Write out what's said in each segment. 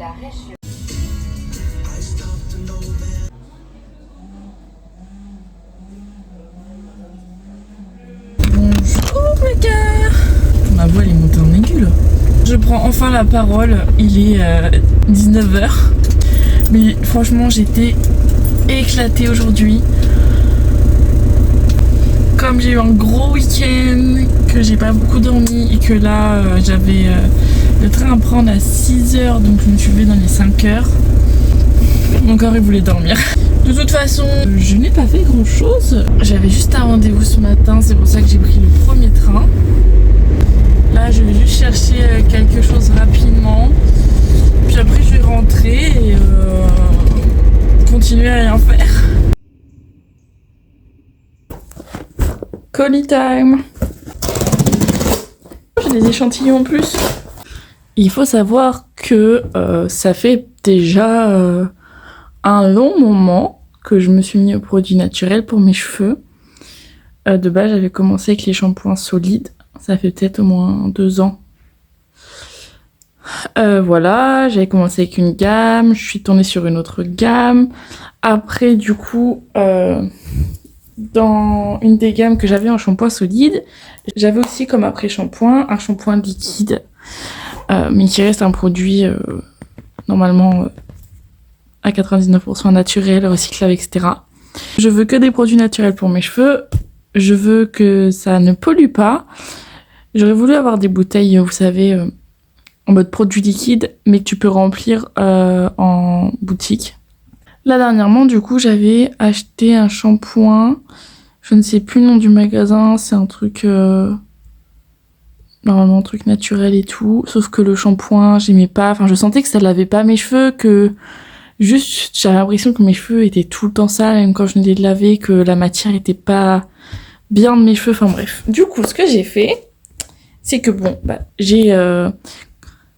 la région. Bonjour les gars. Ma voix elle est montée en aigu là. Je prends enfin la parole, il est 19h. Mais franchement j'étais éclatée aujourd'hui. Comme j'ai eu un gros week-end, que j'ai pas beaucoup dormi et que là j'avais le train à prendre à 6h, donc je me suis levée dans les 5h. Mon corps il voulait dormir. De toute façon, je n'ai pas fait grand chose. J'avais juste un rendez-vous ce matin, c'est pour ça que j'ai pris le premier train. Là je vais juste chercher quelque chose rapidement. Puis après je vais rentrer et continuer à rien faire. Colis time. J'ai des échantillons en plus. Il faut savoir que ça fait déjà un long moment que je me suis mis aux produits naturels pour mes cheveux. De base, j'avais commencé avec les shampoings solides. Ça fait peut-être au moins 2 ans. Voilà, j'avais commencé avec une gamme. Je suis tournée sur une autre gamme. Après, du coup... dans une des gammes que j'avais en shampoing solide, j'avais aussi comme après-shampoing un shampoing liquide, mais qui reste un produit normalement à 99% naturel, recyclable, etc. Je veux que des produits naturels pour mes cheveux, je veux que ça ne pollue pas. J'aurais voulu avoir des bouteilles, vous savez, en mode produit liquide, mais que tu peux remplir en boutique. Là dernièrement, du coup, j'avais acheté un shampoing. Je ne sais plus le nom du magasin. C'est un truc... normalement, un truc naturel et tout. Sauf que le shampoing, j'aimais pas. Enfin, je sentais que ça lavait pas mes cheveux. Que juste, j'avais l'impression que mes cheveux étaient tout le temps sales. Même quand je venais de laver. Que la matière était pas bien de mes cheveux. Enfin bref. Du coup, ce que j'ai fait, c'est que bon, j'ai...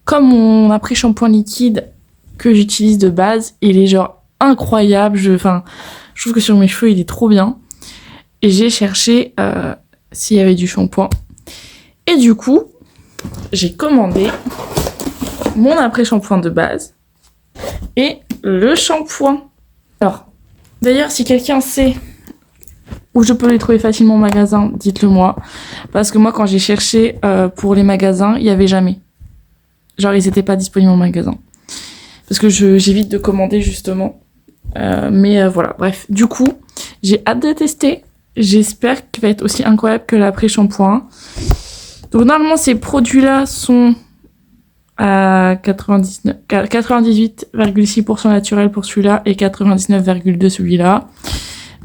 comme mon après-shampoing liquide que j'utilise de base, il est genre incroyable, je trouve que sur mes cheveux il est trop bien et j'ai cherché s'il y avait du shampoing et du coup j'ai commandé mon après-shampoing de base et le shampoing. Alors d'ailleurs si quelqu'un sait où je peux les trouver facilement en magasin, dites-le moi, parce que moi quand j'ai cherché pour les magasins il y avait jamais, genre ils étaient pas disponibles en magasin parce que j'évite de commander justement. Mais voilà, bref. Du coup, j'ai hâte de tester. J'espère qu'il va être aussi incroyable que l'après-shampoing. Donc normalement, ces produits-là sont à 98,6% naturel pour celui-là et 99,2% celui-là.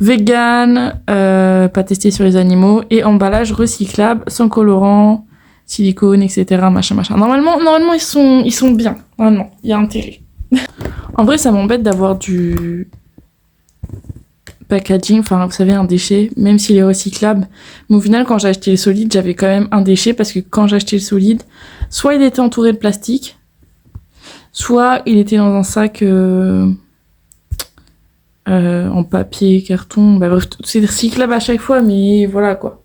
Vegan, pas testé sur les animaux et emballage recyclable, sans colorant, silicone, etc. Machin. Normalement, ils sont bien. Normalement, il y a intérêt. En vrai, ça m'embête d'avoir du packaging, enfin, vous savez, un déchet, même s'il est recyclable. Mais au final, quand j'ai acheté le solide, j'avais quand même un déchet parce que quand j'ai acheté le solide, soit il était entouré de plastique, soit il était dans un sac en papier, carton. Bah, bref, c'est recyclable à chaque fois, mais voilà quoi.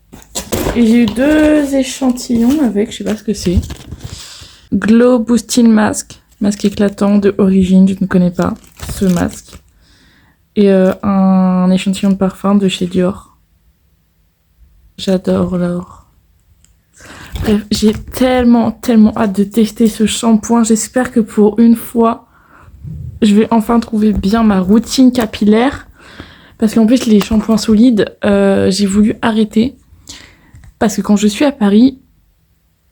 Et j'ai eu 2 échantillons avec, je sais pas ce que c'est. Glow Boosting Mask. Masque éclatant de Origine, je ne connais pas ce masque. Et un échantillon de parfum de chez Dior. J'adore l'or. Bref, j'ai tellement hâte de tester ce shampoing. J'espère que pour une fois, je vais enfin trouver bien ma routine capillaire. Parce qu'en plus, les shampoings solides, j'ai voulu arrêter. Parce que quand je suis à Paris,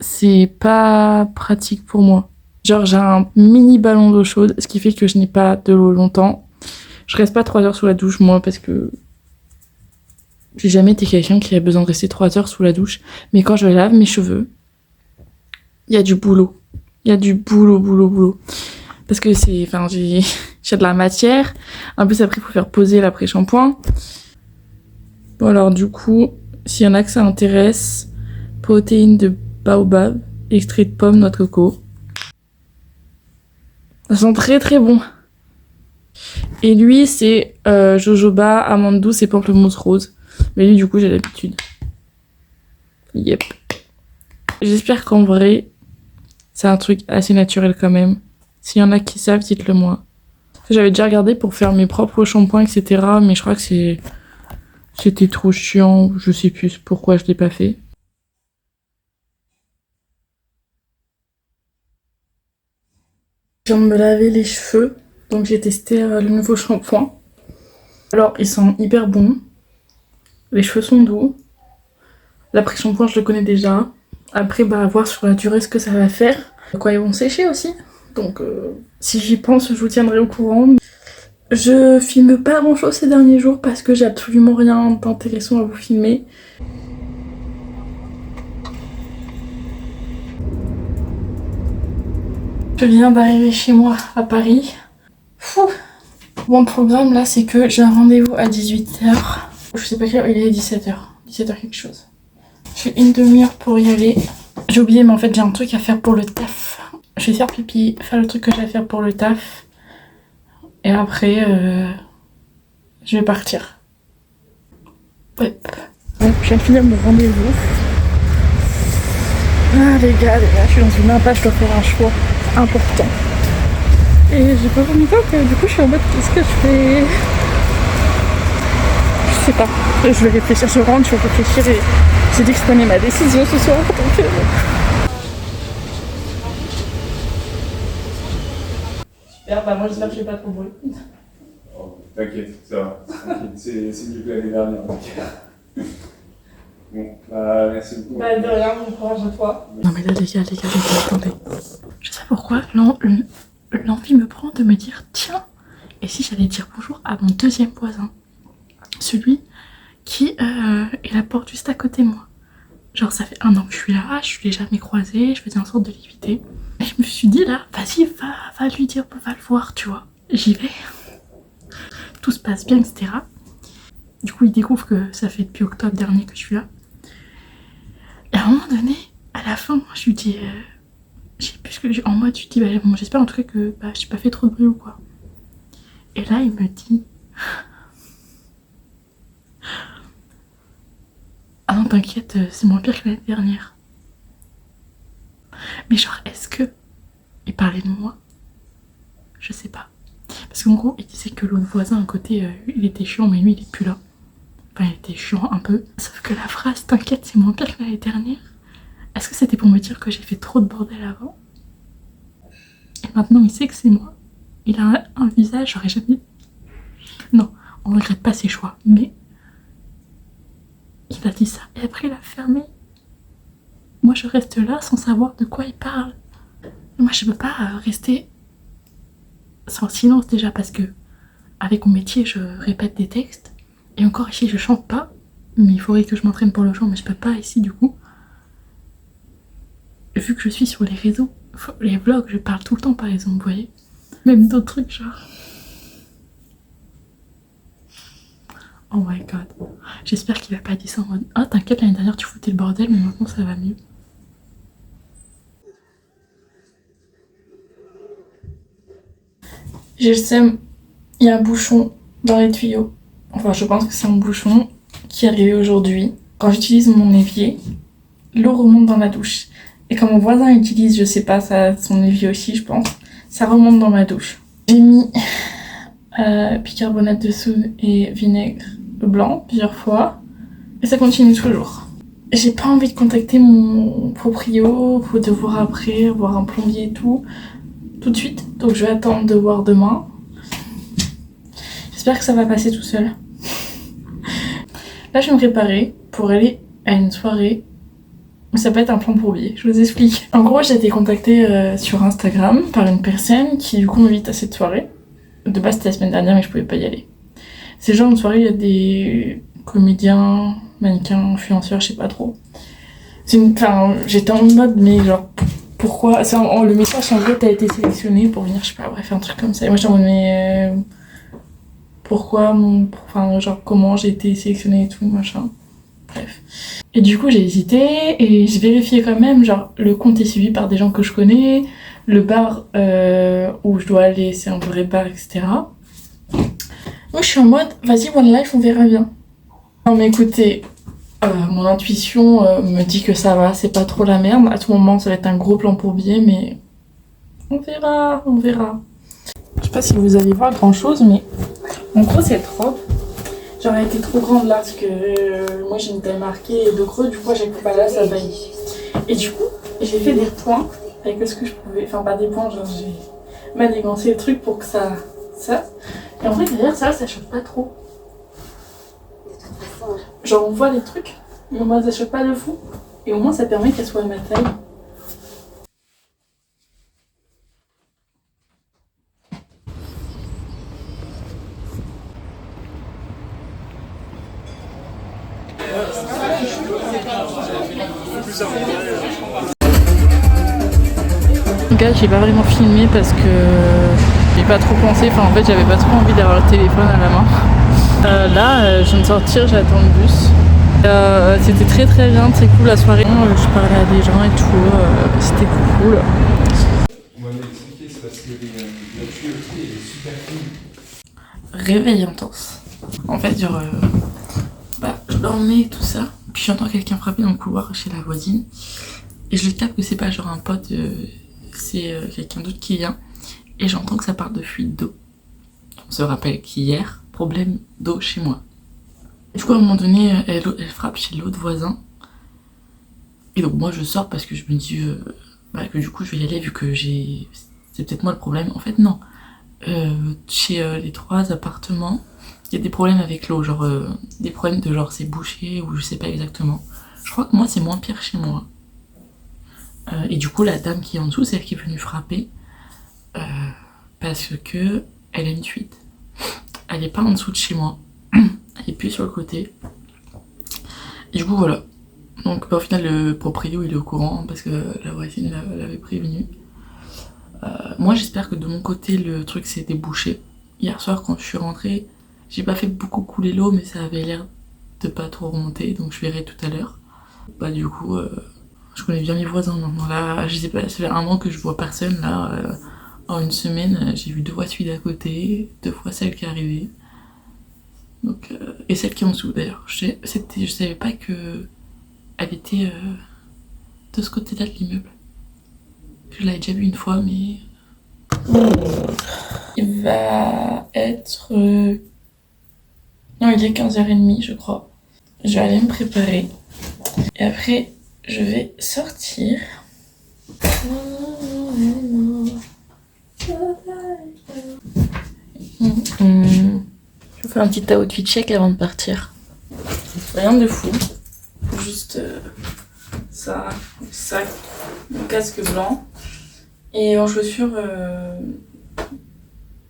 c'est pas pratique pour moi. Genre j'ai un mini ballon d'eau chaude, ce qui fait que je n'ai pas de l'eau longtemps. Je reste pas 3 heures sous la douche moi parce que j'ai jamais été quelqu'un qui a besoin de rester 3 heures sous la douche. Mais quand je lave mes cheveux, il y a du boulot. Il y a du boulot. Parce que j'ai de la matière. En plus après il faut faire poser l'après-shampoing. Bon alors du coup, s'il y en a que ça intéresse, protéines de baobab, extrait de pomme, noix de coco. Ça sent très bon. Et lui, c'est jojoba, amande douce et pamplemousse rose. Mais lui, du coup, j'ai l'habitude. Yep. J'espère qu'en vrai, c'est un truc assez naturel quand même. S'il y en a qui savent, dites-le moi. J'avais déjà regardé pour faire mes propres shampoings, etc. Mais je crois que c'était trop chiant. Je sais plus pourquoi je l'ai pas fait. Je viens de me laver les cheveux. Donc j'ai testé le nouveau shampoing. Alors ils sont hyper bons. Les cheveux sont doux. L'après-shampoing je le connais déjà. Après à voir sur la durée ce que ça va faire. Quoi, ils vont sécher aussi. Donc si j'y pense, je vous tiendrai au courant. Je filme pas grand chose ces derniers jours parce que j'ai absolument rien d'intéressant à vous filmer. Je viens d'arriver chez moi à Paris. Fou. Mon programme là, c'est que j'ai un rendez-vous à 18h. Je sais pas quelle heure, il est 17h. 17h quelque chose. J'ai une demi-heure pour y aller. J'ai oublié, mais en fait j'ai un truc à faire pour le taf. Je vais faire pipi, faire le truc que j'ai à faire pour le taf. Et après, je vais partir. Ouais. Bon, je viens de finir mon rendez-vous. Ah les gars, je suis dans une impasse, je dois faire un choix important. Et j'ai pas vraiment temps que du coup je suis en mode qu'est-ce que je fais? Je sais pas. Je vais réfléchir, je rentre, je vais réfléchir et j'ai dit que je prenais ma décision ce soir. Donc super, bah moi j'espère que je fais pas trop de bruit. Oh, t'inquiète, ça va. C'est mieux que l'année dernière. Bon, bah merci beaucoup. Bah de rien, bon courage à toi. Non mais là les gars, attendez. Je sais pourquoi l'envie me prend de me dire tiens, et si j'allais dire bonjour à mon deuxième voisin, celui qui est la porte juste à côté de moi. Genre ça fait 1 an que je suis là, je l'ai jamais croisé, je faisais en sorte de l'éviter. Et je me suis dit là, vas-y, va lui dire, va le voir, tu vois. J'y vais, tout se passe bien, etc. Du coup il découvre que ça fait depuis octobre dernier que je suis là. Et à un moment donné, à la fin, je lui dis... je sais plus ce que j'ai en mode, je dis bah bon, j'espère en tout cas que j'ai pas fait trop de bruit ou quoi. Et là il me dit ah non t'inquiète, c'est moins pire que l'année dernière. Mais genre est-ce que il parlait de moi? Je sais pas. Parce qu'en gros il disait que l'autre voisin à côté il était chiant mais lui il est plus là. Enfin il était chiant un peu. Sauf que la phrase t'inquiète c'est moins pire que l'année dernière, est-ce que c'était pour me dire que j'ai fait trop de bordel avant? Et maintenant il sait que c'est moi. Il a un visage, j'aurais jamais... Non, on regrette pas ses choix, mais... Il a dit ça, et après il a fermé. Moi je reste là sans savoir de quoi il parle. Moi je peux pas rester sans silence déjà parce que avec mon métier je répète des textes. Et encore ici je chante pas, mais il faudrait que je m'entraîne pour le chant, mais je peux pas ici du coup. Vu que je suis sur les réseaux, les vlogs, je parle tout le temps par exemple, vous voyez. Même d'autres trucs genre... Oh my god. J'espère qu'il a pas dit ça en mode ah t'inquiète l'année dernière tu foutais le bordel mais maintenant ça va mieux. J'ai le seum, il y a un bouchon dans les tuyaux. Enfin je pense que c'est un bouchon qui est arrivé aujourd'hui. Quand j'utilise mon évier, l'eau remonte dans ma douche. Et quand mon voisin utilise, je sais pas, son évier aussi je pense, ça remonte dans ma douche. J'ai mis bicarbonate de soude et vinaigre blanc plusieurs fois et ça continue toujours. J'ai pas envie de contacter mon proprio pour devoir après voir un plombier et tout de suite, donc je vais attendre de voir demain. J'espère que ça va passer tout seul. Là je vais me préparer pour aller à une soirée. Ça peut être un plan pour je vous explique. En gros j'ai été contactée sur Instagram par une personne qui du coup m'invite à cette soirée. De base c'était la semaine dernière mais je pouvais pas y aller. C'est genre une soirée, il y a des comédiens, mannequins, influenceurs, je sais pas trop. Enfin, j'étais en mode, mais genre, pourquoi? Le message, en gros, t'as été sélectionné pour venir, je sais pas, bref, un truc comme ça. Et moi, j'étais en mode, mais pourquoi enfin, genre, comment j'ai été sélectionnée et tout, machin. Bref. Et du coup, j'ai hésité et j'ai vérifié quand même, genre, le compte est suivi par des gens que je connais, le bar où je dois aller, c'est un vrai bar, etc. Moi je suis en mode, vas-y One Life, on verra bien. Non mais écoutez, mon intuition me dit que ça va, c'est pas trop la merde. À tout moment ça va être un gros plan pour billet, mais On verra, on verra. Je sais pas si vous allez voir grand chose, mais en gros cette robe, genre elle était trop grande là parce que moi j'ai une taille marquée de creux, du coup j'ai coupé là ça vaille. Et du coup j'ai fait des points avec ce que je pouvais, enfin pas des points, genre j'ai manigancé le truc pour que ça. Et en vrai derrière ça choque pas trop. Genre on voit les trucs, mais moi ça choque pas de fou. Et au moins ça permet qu'elle soit à ma taille. Gars, j'ai pas vraiment filmé parce que j'ai pas trop pensé, enfin en fait j'avais pas trop envie d'avoir le téléphone à la main. Là, je viens de sortir, j'attends le bus. C'était très très bien, très cool la soirée. Je parlais à des gens et tout, c'était cool. On va m'expliquer, c'est parce que la tuyauterie est super cool. Réveil intense. En fait, genre, je dormais tout ça, puis j'entends quelqu'un frapper dans le couloir chez la voisine. Et je capte que c'est pas genre un pote, c'est quelqu'un d'autre qui vient. Et j'entends que ça parle de fuite d'eau. On se rappelle qu'hier, problème d'eau chez moi. Du coup, à un moment donné, elle frappe chez l'autre voisin. Et donc moi, je sors parce que je me dis que du coup, je vais y aller vu que c'est peut-être moi le problème. En fait, non. Chez les 3 appartements, il y a des problèmes avec l'eau. Genre, des problèmes de genre c'est bouché ou je sais pas exactement. Je crois que moi, c'est moins pire chez moi. Et du coup, la dame qui est en dessous, c'est elle qui est venue frapper. Parce que elle a une fuite. Elle est pas en dessous de chez moi. Elle est plus sur le côté. Et du coup, voilà. Donc, au final, le proprio, il est au courant parce que la voisine l'avait prévenu. Moi, j'espère que de mon côté, le truc s'est débouché. Hier soir, quand je suis rentrée, j'ai pas fait beaucoup couler l'eau, mais ça avait l'air de pas trop remonter. Donc, je verrai tout à l'heure. Du coup, je connais bien mes voisins maintenant. Là, je sais pas, ça fait un an que je vois personne. Là, en une semaine, j'ai vu 2 fois celui d'à côté, 2 fois celle qui est arrivée. Donc, et celle qui est en dessous d'ailleurs. Je savais pas que elle était de ce côté-là de l'immeuble. Je l'avais déjà vue une fois, mais. Il va être. Non, il est 15h30, je crois. Je vais aller me préparer. Et après, je vais sortir. Je vais faire un petit outfit check avant de partir. Rien de fou. Juste ça, mon sac, mon casque blanc. Et en chaussures,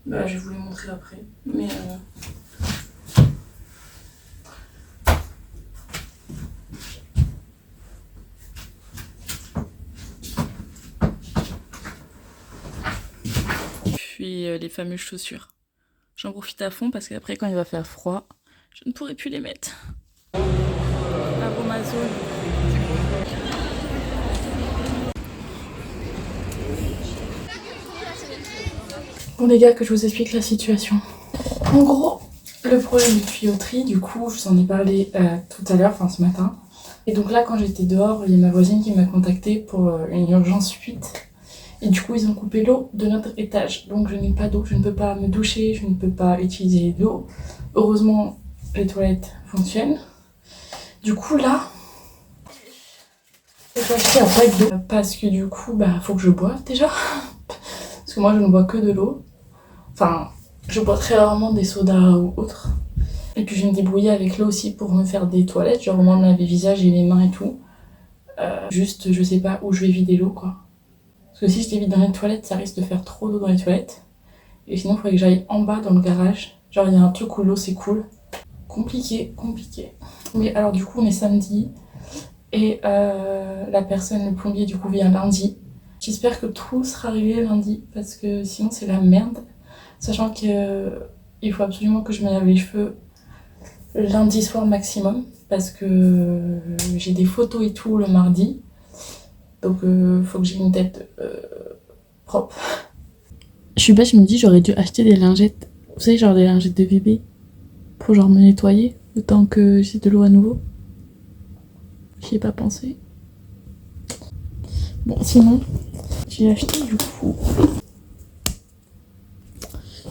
je vais vous les montrer après. Mais puis les fameuses chaussures. J'en profite à fond parce qu'après quand il va faire froid, je ne pourrai plus les mettre. Aromazone. Bon les gars, que je vous explique la situation. En gros, le problème de tuyauterie, du coup, je vous en ai parlé tout à l'heure, enfin ce matin. Et donc là, quand j'étais dehors, il y a ma voisine qui m'a contactée pour une urgence fuite. Et du coup, ils ont coupé l'eau de notre étage. Donc je n'ai pas d'eau, je ne peux pas me doucher, je ne peux pas utiliser l'eau. Heureusement, les toilettes fonctionnent. Du coup, là, j'ai acheté un pack d'eau. Parce que du coup, faut que je boive déjà. Parce que moi, je ne bois que de l'eau. Enfin, je bois très rarement des sodas ou autres. Et puis je vais me débrouiller avec l'eau aussi pour me faire des toilettes, genre au moins me laver le visage et les mains et tout. Juste, je sais pas où je vais vider l'eau, quoi. Parce que si je les vide dans les toilettes, ça risque de faire trop d'eau dans les toilettes. Et sinon, il faudrait que j'aille en bas dans le garage. Genre, il y a un truc où l'eau s'écoule. Compliqué. Mais alors, du coup, on est samedi. Et la personne, le plombier, du coup, vient lundi. J'espère que tout sera réglé lundi, parce que sinon, c'est la merde. Sachant qu'il faut absolument que je me lave les cheveux lundi soir maximum, parce que j'ai des photos et tout le mardi. Donc faut que j'ai une tête propre. Je suis bête, je me dis j'aurais dû acheter des lingettes. Vous savez, genre des lingettes de bébé. Pour genre me nettoyer le temps que j'ai de l'eau à nouveau. J'y ai pas pensé. Bon, sinon, j'ai acheté du coup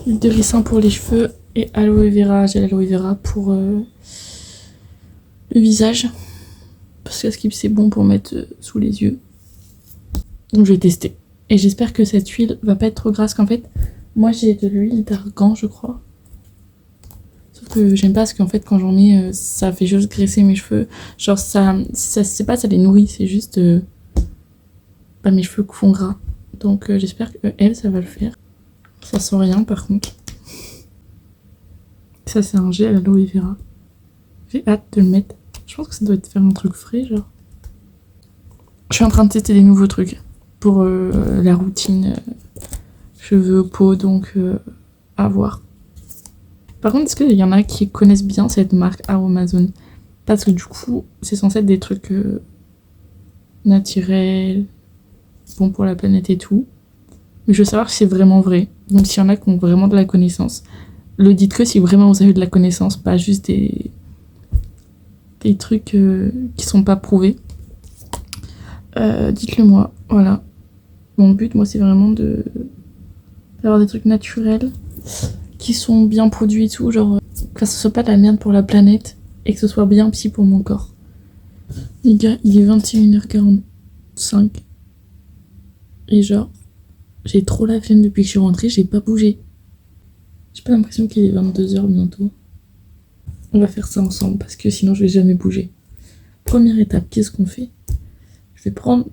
huile de ricin pour les cheveux et aloe vera, gel aloe vera pour le visage. Parce que c'est bon pour mettre sous les yeux. Donc je vais tester. Et j'espère que cette huile va pas être trop grasse, qu'en fait, moi j'ai de l'huile d'argan je crois. Sauf que j'aime pas parce qu'en fait quand j'en mets, ça fait juste graisser mes cheveux. Genre ça c'est pas ça les nourrit, c'est juste mes cheveux font gras. Donc j'espère que elle ça va le faire. Ça sent rien par contre. Ça c'est un gel aloe vera. J'ai hâte de le mettre. Je pense que ça doit être faire un truc frais genre. Je suis en train de tester des nouveaux trucs pour la routine cheveux, peau, donc à voir. Par contre, est-ce qu'il y en a qui connaissent bien cette marque Aromazone? Parce que du coup, c'est censé être des trucs naturels, bons pour la planète et tout. Mais je veux savoir si c'est vraiment vrai. Donc s'il y en a qui ont vraiment de la connaissance, le dites que si vraiment vous avez de la connaissance, pas juste des trucs qui sont pas prouvés. Dites-le moi, voilà. Mon but, moi, c'est vraiment d'avoir des trucs naturels qui sont bien produits et tout, genre que ce soit pas de la merde pour la planète et que ce soit bien psy pour mon corps. Les gars, il est 21h45 et genre j'ai trop la flemme depuis que je suis rentrée, j'ai pas bougé. J'ai pas l'impression qu'il est 22h bientôt. On va faire ça ensemble parce que sinon je vais jamais bouger. Première étape, qu'est-ce qu'on fait? Je vais prendre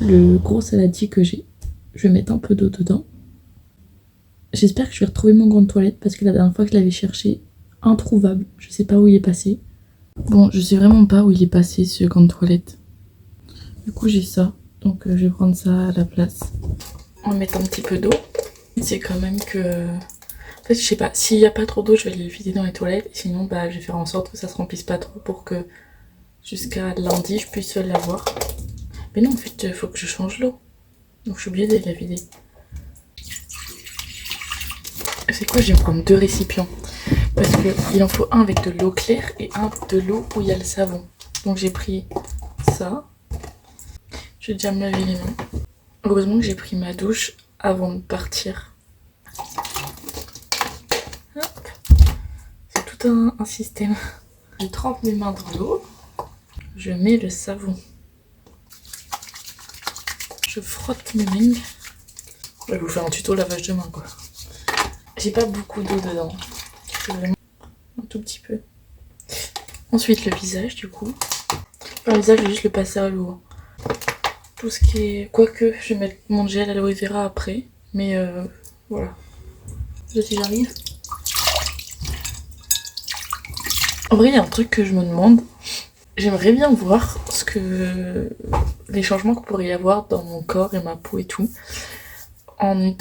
le gros saladier que j'ai. Je vais mettre un peu d'eau dedans. J'espère que je vais retrouver mon gant de toilette parce que la dernière fois que je l'avais cherché, introuvable. Je sais pas où il est passé. Bon, je sais vraiment pas où il est passé ce gant de toilette. Du coup, j'ai ça. Donc, je vais prendre ça à la place. On va mettre un petit peu d'eau. C'est quand même que... En fait, je sais pas. S'il y a pas trop d'eau, je vais le vider dans les toilettes. Sinon, bah, je vais faire en sorte que ça se remplisse pas trop pour que jusqu'à lundi, je puisse l'avoir. Mais non, en fait, il faut que je change l'eau. Donc, je suis obligée de la vider. C'est quoi? Je vais prendre 2 récipients. Parce qu'il en faut un avec de l'eau claire et un de l'eau où il y a le savon. Donc j'ai pris ça. Je vais déjà me laver les mains. Heureusement que j'ai pris ma douche avant de partir. Hop. C'est tout un système. Je trempe mes mains dans l'eau. Je mets le savon. Je frotte mes mains. Je vais vous faire un tuto lavage de main quoi. J'ai pas beaucoup d'eau dedans. C'est vraiment un tout petit peu. Ensuite le visage du coup. Le visage je vais juste le passer à l'eau. Tout ce qui est... Quoique je vais mettre mon gel aloe vera après. Mais voilà. Si j'arrive. En vrai il y a un truc que je me demande. J'aimerais bien voir les changements qu'il pourrait y avoir dans mon corps et ma peau et tout. En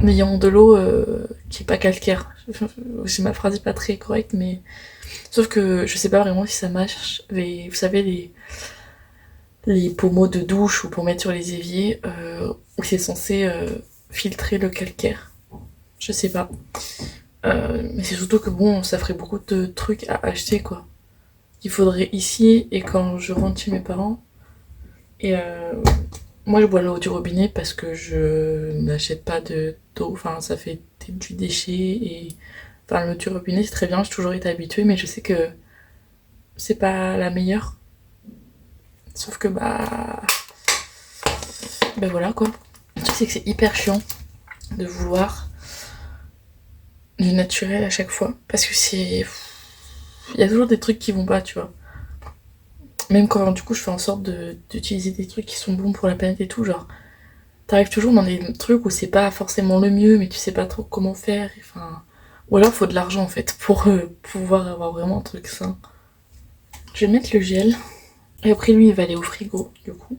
ayant de l'eau qui est pas calcaire. Ma phrase est pas très correcte, mais sauf que je sais pas vraiment si ça marche. Vous savez les pommeaux de douche ou pour mettre sur les éviers où c'est censé filtrer le calcaire. Je sais pas. Mais c'est surtout que bon, ça ferait beaucoup de trucs à acheter quoi. Il faudrait ici et quand je rentre chez mes parents. Et moi je bois l'eau du robinet parce que je n'achète pas d'eau, enfin ça fait du déchet et enfin l'eau du robinet c'est très bien, j'ai toujours été habituée mais je sais que c'est pas la meilleure. Sauf que bah voilà quoi. Le truc c'est que c'est hyper chiant de vouloir du naturel à chaque fois parce que c'est... Il y a toujours des trucs qui vont pas tu vois. Même quand du coup je fais en sorte d'utiliser des trucs qui sont bons pour la planète et tout, genre t'arrives toujours dans des trucs où c'est pas forcément le mieux mais tu sais pas trop comment faire, enfin... Ou alors faut de l'argent en fait pour pouvoir avoir vraiment un truc sain. Je vais mettre le gel et après lui il va aller au frigo du coup.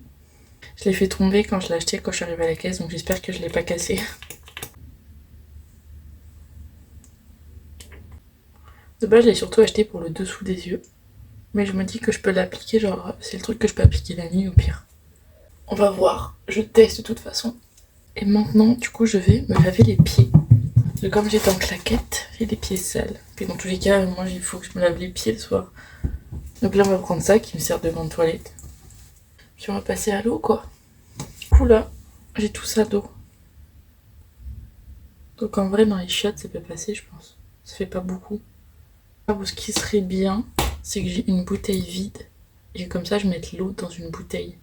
Je l'ai fait tomber quand je l'ai acheté quand je suis arrivée à la caisse donc j'espère que je l'ai pas cassé. De base je l'ai surtout acheté pour le dessous des yeux. Mais je me dis que je peux l'appliquer, genre c'est le truc que je peux appliquer la nuit au pire. On va voir, je teste de toute façon. Et maintenant, du coup, je vais me laver les pieds. Parce que comme j'étais en claquette, j'ai les pieds sales. Puis dans tous les cas, moi il faut que je me lave les pieds le soir. Donc là, on va prendre ça qui me sert de gant de toilette. Puis on va passer à l'eau quoi. Du coup là, j'ai tout ça d'eau. Donc en vrai, dans les chiottes, ça peut passer, je pense. Ça fait pas beaucoup. Ou ce qui serait bien, c'est que j'ai une bouteille vide. Et comme ça, je mette l'eau dans une bouteille.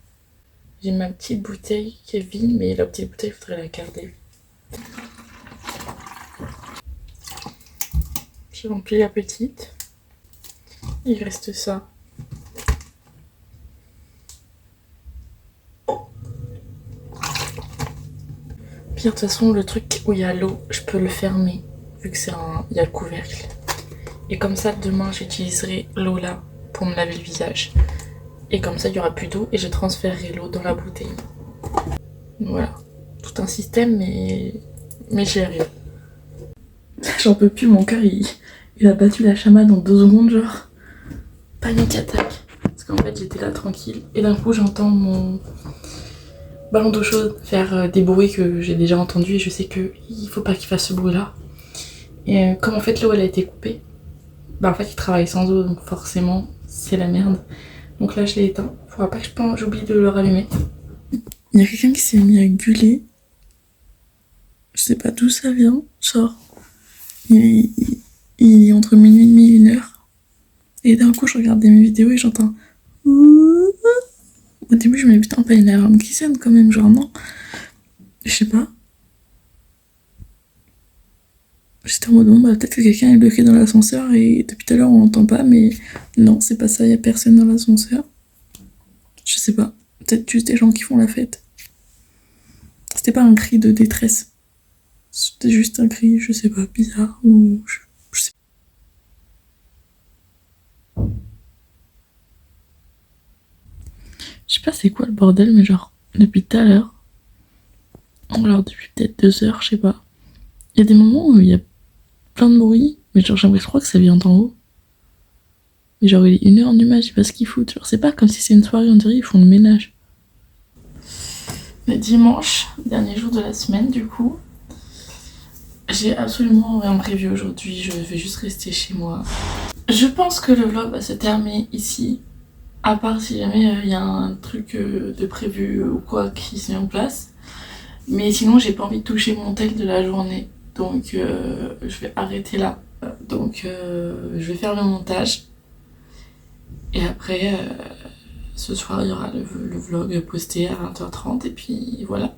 J'ai ma petite bouteille qui est vide, mais la petite bouteille, il faudrait la garder. J'ai rempli la petite. Il reste ça. Puis de toute façon, le truc où il y a l'eau, je peux le fermer, vu que il y a le couvercle. Et comme ça, demain, j'utiliserai l'eau là pour me laver le visage. Et comme ça, il n'y aura plus d'eau et je transférerai l'eau dans la bouteille. Voilà. Tout un système, mais j'y arrive. J'en peux plus, mon cœur, il a battu la chamade en 2 secondes, genre. Panique attaque. Parce qu'en fait, j'étais là tranquille. Et d'un coup, j'entends mon ballon d'eau chaude faire des bruits que j'ai déjà entendus. Et je sais qu'il faut pas qu'il fasse ce bruit-là. Et comme en fait, l'eau, elle a été coupée. Bah en fait, il travaille sans eau, donc forcément, c'est la merde. Donc là, je l'ai éteint. Faudra pas que j'oublie de le rallumer. Il y a quelqu'un qui s'est mis à gueuler. Je sais pas d'où ça vient. Genre, il est entre minuit et demi et 1h. Et d'un coup, je regardais mes vidéos et j'entends. Au début, je me dis putain, pas une alarme qui sonne quand même, genre non. Je sais pas. J'étais en mode bon, bah peut-être que quelqu'un est bloqué dans l'ascenseur et depuis tout à l'heure on l'entend pas, mais non, c'est pas ça, y a personne dans l'ascenseur. Je sais pas. Peut-être juste des gens qui font la fête. C'était pas un cri de détresse. C'était juste un cri, je sais pas, bizarre ou je sais pas. Je sais pas c'est quoi le bordel, mais genre, depuis tout à l'heure, alors depuis peut-être 2 heures, je sais pas, il y a des moments où il y a plein de bruit, mais genre j'aimerais trop que ça vienne d'en haut. Mais genre il est 1h du mat, je sais pas ce qu'ils foutent. Genre c'est pas comme si c'est une soirée, on dirait ils font le ménage. Le dimanche, dernier jour de la semaine du coup, j'ai absolument rien prévu aujourd'hui, je vais juste rester chez moi. Je pense que le vlog va se terminer ici, à part si jamais il y a un truc de prévu ou quoi qui se met en place. Mais sinon j'ai pas envie de toucher mon tel de la journée, donc je vais arrêter là. Donc je vais faire le montage. Et après, ce soir il y aura le vlog posté à 20h30 et puis voilà.